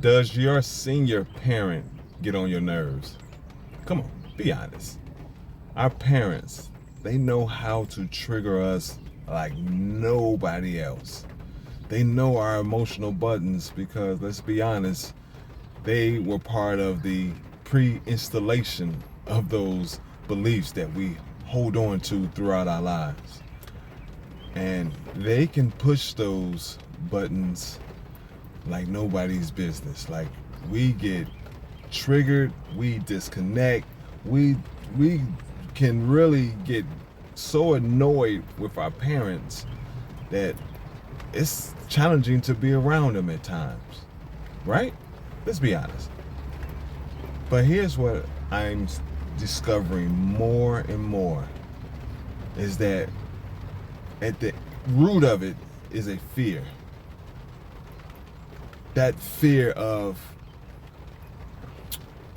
Does your senior parent get on your nerves? Come on, be honest. Our parents, they know how to trigger us like nobody else. They know our emotional buttons because, let's be honest, they were part of the pre-installation of those beliefs that we hold on to throughout our lives. And they can push those buttons like nobody's business. Like, we get triggered, we disconnect, we can really get so annoyed with our parents that it's challenging to be around them at times, right? Let's be honest. But here's what I'm discovering more and more is that at the root of it is a fear. That fear of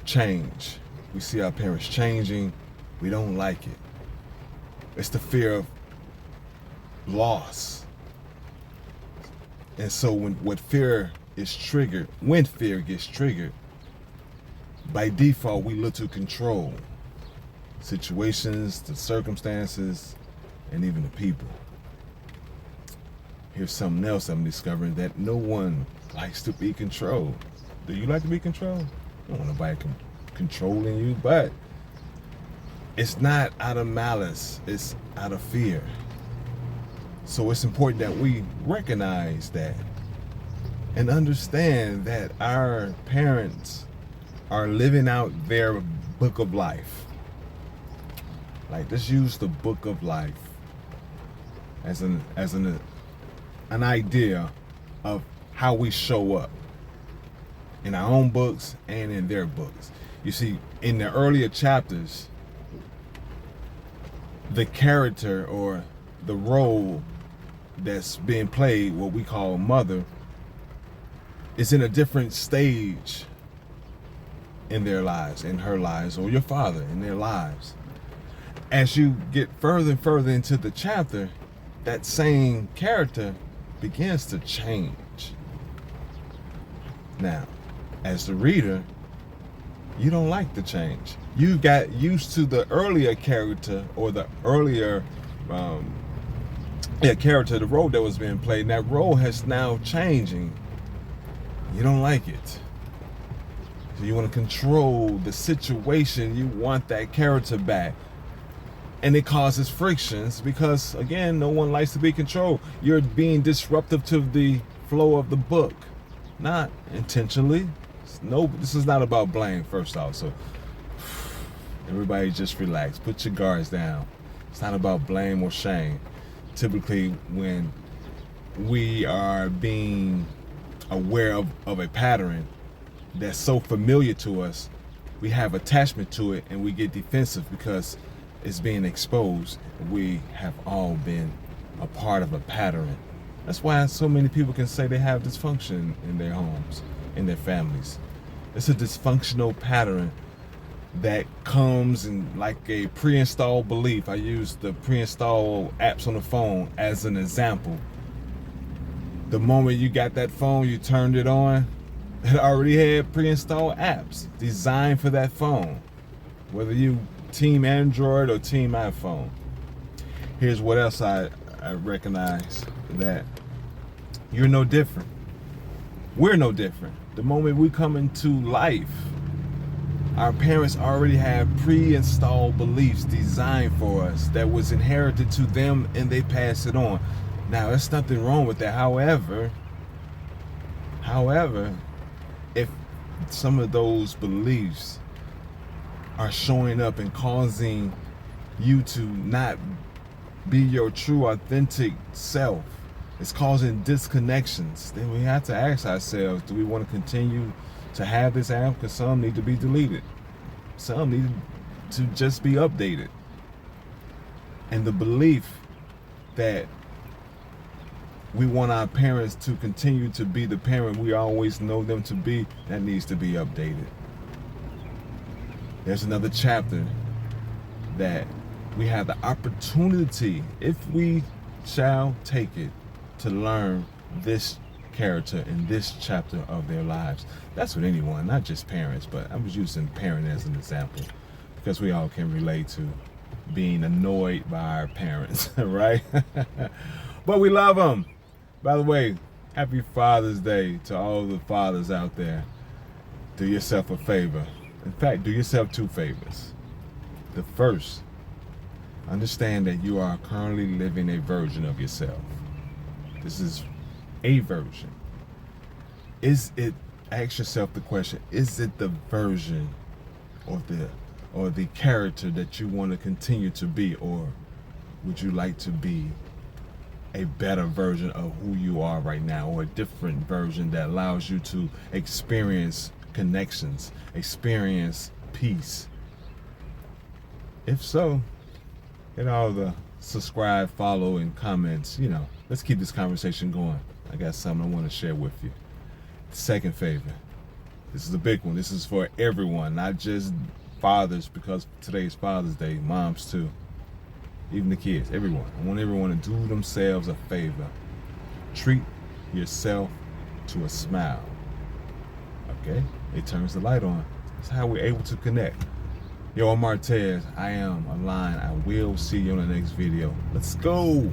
change. We see our parents changing. We don't like it. It's the fear of loss. And so when fear gets triggered, by default we look to control situations, the circumstances, and even the people. Here's something else I'm discovering, that no one likes to be controlled. Do you like to be controlled? I don't want nobody controlling you, but it's not out of malice, it's out of fear. So it's important that we recognize that and understand that our parents are living out their book of life. Like, let's use the book of life as an idea of how we show up in our own books and in their books. You see, in the earlier chapters, the character or the role that's being played, what we call mother, is in a different stage in their lives, in her lives, or your father in their lives. As you get further and further into the chapter, that same character begins to change. Now, as the reader, you don't like the change. You got used to the earlier character or the earlier character, the role that was being played, and that role has now changing. You don't like it. So you want to control the situation. You want that character back. And it causes frictions because, again, no one likes to be controlled. You're being disruptive to the flow of the book. Not intentionally. No, this is not about blame, first off. So everybody just relax. Put your guards down. It's not about blame or shame. Typically, when we are being aware of a pattern that's so familiar to us, we have attachment to it and we get defensive because it's being exposed. We have all been a part of a pattern. That's why so many people can say they have dysfunction in their homes, in their families. It's a dysfunctional pattern that comes in like a pre-installed belief. I use the pre-installed apps on the phone as an example. The moment you got that phone, you turned it on, it already had pre-installed apps designed for that phone, whether you team Android or team iPhone. Here's what else I recognize, that you're no different. We're no different. The moment we come into life, our parents already have pre-installed beliefs designed for us that was inherited to them, and they pass it on. Now, there's nothing wrong with that. However, if some of those beliefs are showing up and causing you to not be your true, authentic self, it's causing disconnections, then we have to ask ourselves, do we want to continue to have this app? Because some need to be deleted. Some need to just be updated. And the belief that we want our parents to continue to be the parent we always know them to be, that needs to be updated. There's another chapter that we have the opportunity, if we shall take it, to learn this character in this chapter of their lives. That's with anyone, not just parents, but I was using parent as an example because we all can relate to being annoyed by our parents, right? But we love them. By the way, happy Father's Day to all the fathers out there. Do yourself a favor. In fact, do yourself two favors. The first, understand that you are currently living a version of yourself. This is a version. Ask yourself the question, is it the version or the character that you want to continue to be, or would you like to be a better version of who you are right now, or a different version that allows you to experience connections, experience peace? If so, hit all the subscribe, follow, and comments. Let's keep this conversation going. I got something I want to share with you. Second favor. This is a big one. This is for everyone, not just fathers, because today's Father's Day, moms too. Even the kids, everyone. I want everyone to do themselves a favor. Treat yourself to a smile. Okay? It turns the light on. That's how we're able to connect. Yo, I'm Martize I Am Align. I will see you on the next video. Let's go.